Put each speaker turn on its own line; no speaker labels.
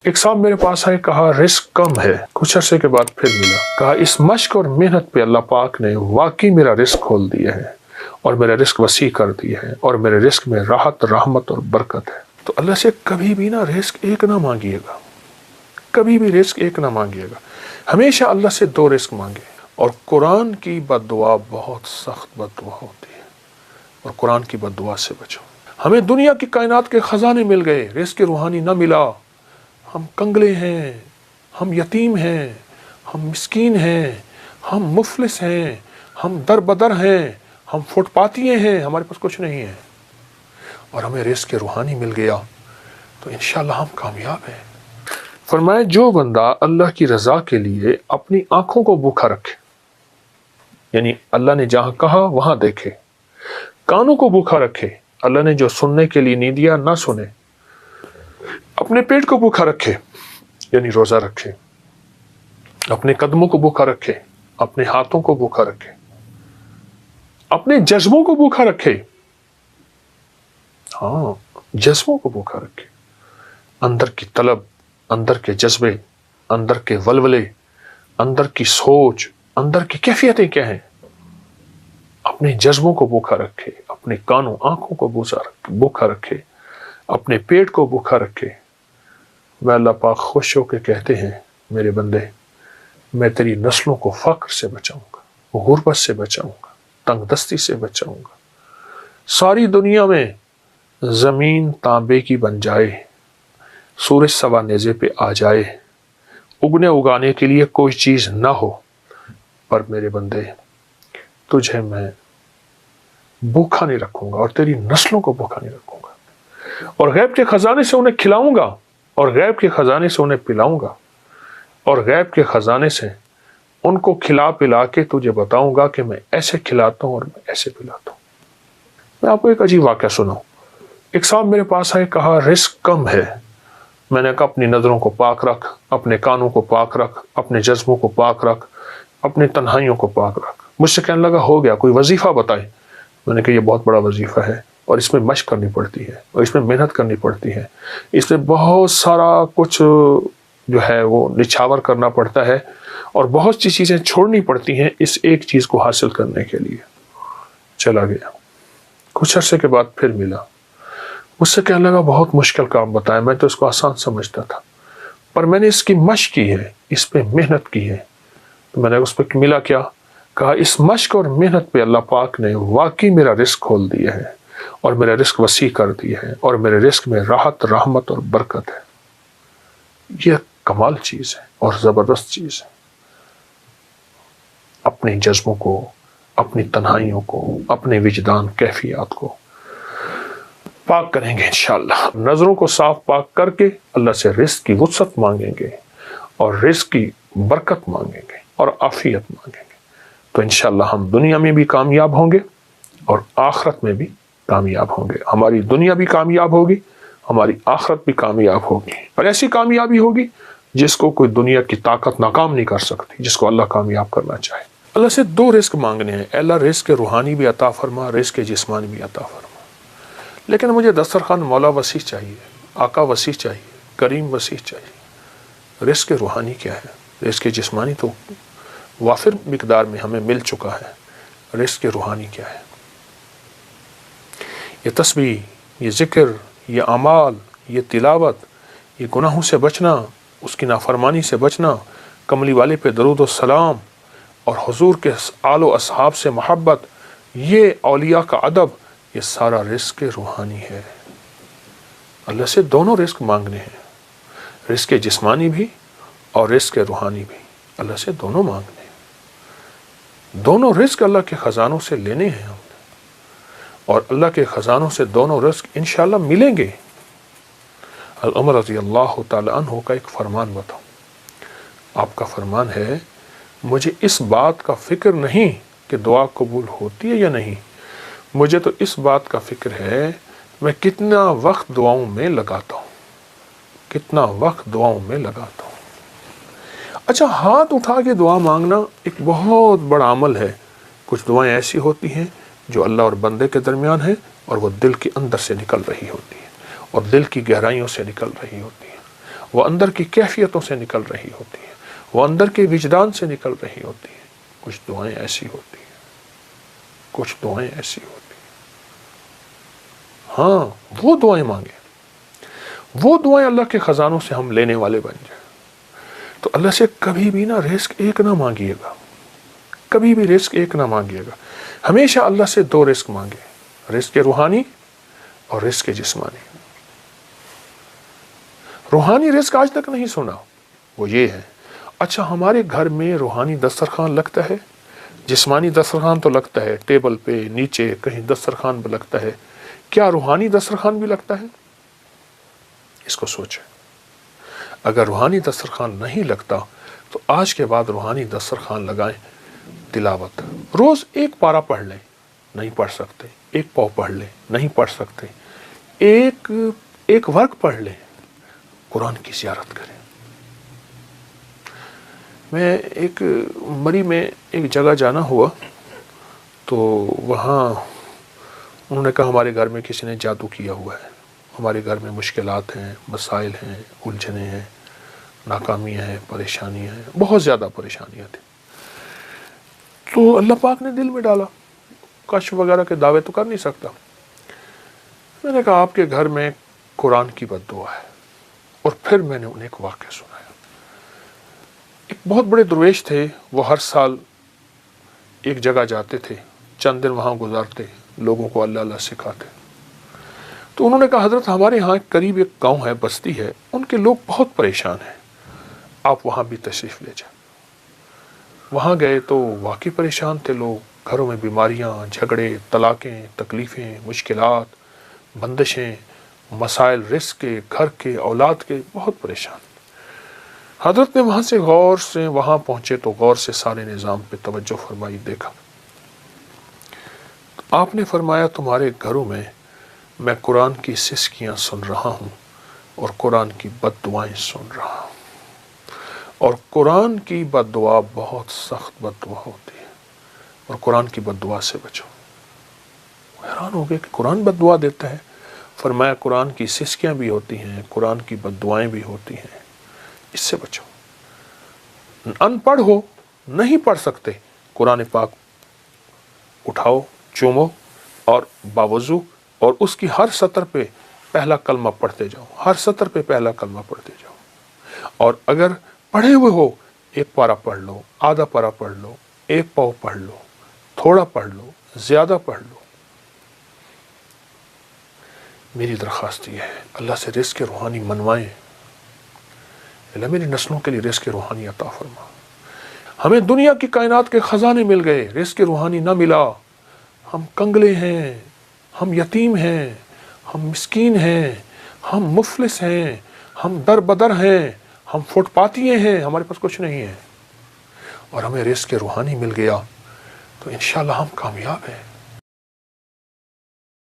ایک صاحب میرے پاس آئے، کہا رزق کم ہے، کچھ عرصے کے بعد پھر ملا، کہا اس مشق اور محنت پہ اللہ پاک نے واقعی میرا رزق کھول دیا ہے اور میرا رزق وسیع کر دیا ہے اور میرے رزق میں راحت، رحمت اور برکت ہے۔ تو اللہ سے کبھی بھی نا رزق ایک نہ مانگیے گا، کبھی بھی رزق ایک نہ مانگیے گا، ہمیشہ اللہ سے دو رزق مانگے۔ اور قرآن کی بد دعا بہت سخت بد دعا ہوتی ہے، اور قرآن کی بد دعا سے بچو۔ ہمیں دنیا کی کائنات کے خزانے مل گئے، رزق روحانی نہ ملا، ہم کنگلے ہیں، ہم یتیم ہیں، ہم مسکین ہیں، ہم مفلس ہیں، ہم در بدر ہیں، ہم فٹ پاتیے ہیں، ہمارے پاس کچھ نہیں ہے، اور ہمیں رزق روحانی مل گیا تو انشاءاللہ ہم کامیاب ہیں۔ فرمائے جو بندہ اللہ کی رضا کے لیے اپنی آنکھوں کو بھوکا رکھے، یعنی اللہ نے جہاں کہا وہاں دیکھے، کانوں کو بھوکا رکھے، اللہ نے جو سننے کے لیے نہیں دیا نہ سنے، اپنے پیٹ کو بھوکا رکھے یعنی روزہ رکھے، اپنے قدموں کو بھوکا رکھے، اپنے ہاتھوں کو بھوکا رکھے، اپنے جذبوں کو بھوکا رکھے، ہاں جذبوں کو بھوکا رکھے، اندر کی طلب، اندر کے جذبے، اندر کے ولولے، اندر کی سوچ، اندر کی کیفیتیں کیا ہیں، اپنے جذبوں کو بھوکا رکھے، اپنے کانوں آنکھوں کو بھوکا رکھے، اپنے پیٹ کو بھوکا رکھے۔ میں اللہ پاک خوش ہو کے کہتے ہیں میرے بندے، میں تیری نسلوں کو فقر سے بچاؤں گا، غربت سے بچاؤں گا، تنگ دستی سے بچاؤں گا۔ ساری دنیا میں زمین تانبے کی بن جائے، سورج سوا نیزے پہ آ جائے، اگنے اگانے کے لیے کوئی چیز نہ ہو، پر میرے بندے تجھے میں بھوکا نہیں رکھوں گا اور تیری نسلوں کو بھوکا نہیں رکھوں گا، اور غیب کے خزانے سے انہیں کھلاؤں گا، اور غیب کے خزانے سے انہیں پلاؤں گا، اور غیب کے خزانے سے ان کو کھلا پلا کے تجھے بتاؤں گا کہ میں ایسے کھلاتا ہوں اور میں ایسے پلاتا ہوں۔ میں آپ کو ایک عجیب واقعہ سناؤں۔ ایک صاحب میرے پاس آئے، کہا رزق کم ہے، میں نے کہا اپنی نظروں کو پاک رکھ، اپنے کانوں کو پاک رکھ، اپنے جذبوں کو پاک رکھ، اپنے تنہائیوں کو پاک رکھ۔ مجھ سے کہنے لگا ہو گیا، کوئی وظیفہ بتائے۔ میں نے کہا یہ بہت بڑا وظیفہ ہے، اور اس میں مشق کرنی پڑتی ہے، اور اس میں محنت کرنی پڑتی ہے، اس میں بہت سارا کچھ جو ہے وہ نچھاور کرنا پڑتا ہے، اور بہت سی چیزیں چھوڑنی پڑتی ہیں اس ایک چیز کو حاصل کرنے کے لیے۔ چلا گیا، کچھ عرصے کے بعد پھر ملا، مجھ سے کہنے لگا بہت مشکل کام بتایا، میں تو اس کو آسان سمجھتا تھا، پر میں نے اس کی مشق کی ہے، اس پہ محنت کی ہے۔ تو میں نے اس پہ ملا کیا؟ کہا اس مشق اور محنت پہ اللہ پاک نے واقعی میرا رزق کھول دیا ہے اور میرا رزق وسیع کر دیا ہے اور میرے رزق میں راحت، رحمت اور برکت ہے۔ یہ کمال چیز ہے اور زبردست چیز ہے۔ اپنے جذبوں کو، اپنی تنہائیوں کو، اپنے وجدان کیفیات کو پاک کریں گے انشاءاللہ، نظروں کو صاف پاک کر کے اللہ سے رزق کی وسعت مانگیں گے اور رزق کی برکت مانگیں گے اور عافیت مانگیں گے، تو انشاءاللہ ہم دنیا میں بھی کامیاب ہوں گے اور آخرت میں بھی کامیاب ہوں گے۔ ہماری دنیا بھی کامیاب ہوگی، ہماری آخرت بھی کامیاب ہوگی، اور ایسی کامیابی ہوگی جس کو کوئی دنیا کی طاقت ناکام نہیں کر سکتی، جس کو اللہ کامیاب کرنا چاہے۔ اللہ سے دو رزق مانگنے ہیں، اے اللہ رزق روحانی بھی عطا فرما، رزق جسمانی بھی عطا فرما۔ لیکن مجھے دسترخوان مولا وسیع چاہیے، آقا وسیع چاہیے، کریم وسیع چاہیے۔ رزق روحانی کیا ہے؟ رزق جسمانی تو وافر مقدار میں ہمیں مل چکا ہے، رزق روحانی کیا ہے؟ یہ تسبیح، یہ ذکر، یہ اعمال، یہ تلاوت، یہ گناہوں سے بچنا، اس کی نافرمانی سے بچنا، کملی والے پہ درود و سلام، اور حضور کے آل و اصحاب سے محبت، یہ اولیاء کا ادب، یہ سارا رزق روحانی ہے۔ اللہ سے دونوں رزق مانگنے ہیں، رزق جسمانی بھی اور رزق روحانی بھی، اللہ سے دونوں مانگنے ہیں۔ دونوں رزق اللہ کے خزانوں سے لینے ہیں ہم نے، اور اللہ کے خزانوں سے دونوں رزق انشاءاللہ ملیں گے۔ عمر رضی اللہ تعالی عنہ کا ایک فرمان بتاؤں۔ آپ کا فرمان ہے، مجھے اس بات کا فکر نہیں کہ دعا قبول ہوتی ہے یا نہیں، مجھے تو اس بات کا فکر ہے میں کتنا وقت دعاؤں میں لگاتا ہوں، کتنا وقت دعاؤں میں لگاتا ہوں۔ اچھا، ہاتھ اٹھا کے دعا مانگنا ایک بہت بڑا عمل ہے۔ کچھ دعائیں ایسی ہوتی ہیں جو اللہ اور بندے کے درمیان ہیں، اور وہ دل کے اندر سے نکل رہی ہوتی ہیں، اور دل کی گہرائیوں سے نکل رہی ہوتی ہیں، وہ اندر کی کیفیتوں سے نکل رہی ہوتی ہیں، وہ اندر کے وجدان سے نکل رہی ہوتی ہیں۔ کچھ دعائیں ایسی ہوتی ہیں، کچھ دعائیں ایسی ہوتی ہیں، ہاں وہ دعائیں مانگیں، وہ دعائیں اللہ کے خزانوں سے ہم لینے والے بن جائیں۔ تو اللہ سے کبھی بھی نا رزق ایک نہ مانگیے گا، کبھی بھی رزق ایک نہ مانگیے گا، ہمیشہ اللہ سے دو رزق مانگے، رزق روحانی اور رزق جسمانی۔ روحانی رزق آج تک نہیں سنا، وہ یہ ہے اچھا ہمارے گھر میں روحانی دسترخوان لگتا ہے، جسمانی دسترخوان تو لگتا ہے، ٹیبل پہ نیچے کہیں دسترخوان پہ لگتا ہے، کیا روحانی دسترخوان بھی لگتا ہے؟ اس کو سوچیں۔ اگر روحانی دسترخوان نہیں لگتا تو آج کے بعد روحانی دسترخوان لگائیں۔ تلاوت روز ایک پارہ پڑھ لیں، نہیں پڑھ سکتے ایک پاؤ پڑھ لیں، نہیں پڑھ سکتے ایک ورق پڑھ لیں، قرآن کی زیارت کریں۔ میں ایک مری میں ایک جگہ جانا ہوا تو وہاں انہوں نے کہا ہمارے گھر میں کسی نے جادو کیا ہوا ہے، ہمارے گھر میں مشکلات ہیں، مسائل ہیں، الجھنیں ہیں، ناکامیاں ہیں، پریشانیاں ہیں، بہت زیادہ پریشانیاں تھیں۔ تو اللہ پاک نے دل میں ڈالا، کشف وغیرہ کے دعوے تو کر نہیں سکتا۔ میں نے کہا آپ کے گھر میں قرآن کی بد دعا ہے، اور پھر میں نے انہیں ایک واقعہ سنایا۔ ایک بہت بڑے درویش تھے، وہ ہر سال ایک جگہ جاتے تھے، چند دن وہاں گزارتے، لوگوں کو اللہ اللہ سکھاتے۔ تو انہوں نے کہا حضرت ہمارے یہاں قریب ایک گاؤں ہے، بستی ہے، ان کے لوگ بہت پریشان ہیں، آپ وہاں بھی تشریف لے جائیں۔ وہاں گئے تو واقعی پریشان تھے لوگ، گھروں میں بیماریاں، جھگڑے، طلاقیں، تکلیفیں، مشکلات، بندشیں، مسائل رزق کے، گھر کے، اولاد کے، بہت پریشان۔ حضرت نے وہاں سے وہاں پہنچے تو غور سے سارے نظام پہ توجہ فرمائی، دیکھا۔ تو آپ نے فرمایا تمہارے گھروں میں قرآن کی سسکیاں سن رہا ہوں اور قرآن کی بد دعائیں سن رہا ہوں، اور قرآن کی بد دعا بہت سخت بد دعا ہوتی ہے، اور قرآن کی بد دعا سے بچو۔ حیران ہو گئے کہ قرآن بد دعا دیتا ہے؟ فرمایا قرآن کی سسکیاں بھی ہوتی ہیں، قرآن کی بد دعائیں بھی ہوتی ہیں، اس سے بچو۔ ان پڑھ ہو، نہیں پڑھ سکتے، قرآن پاک اٹھاؤ، چومو، اور باوضو اور اس کی ہر سطر پہ پہلا کلمہ پڑھتے جاؤ، ہر سطر پہ پہلا کلمہ پڑھتے جاؤ۔ اور اگر پڑھے ہوئے ہو، ایک پارہ پڑھ لو، آدھا پارہ پڑھ لو، ایک پاؤ پڑھ لو، تھوڑا پڑھ لو، زیادہ پڑھ لو۔ میری درخواست یہ ہے اللہ سے رزق روحانی منوائیں، اللہ میری نسلوں کے لیے رزق روحانی عطا فرما۔ ہمیں دنیا کی کائنات کے خزانے مل گئے، رزق روحانی نہ ملا، ہم کنگلے ہیں، ہم یتیم ہیں، ہم مسکین ہیں، ہم مفلس ہیں، ہم در بدر ہیں، ہم فٹ پاتیے ہیں، ہمارے پاس کچھ نہیں ہے، اور ہمیں رزق روحانی مل گیا تو انشاءاللہ ہم کامیاب ہیں۔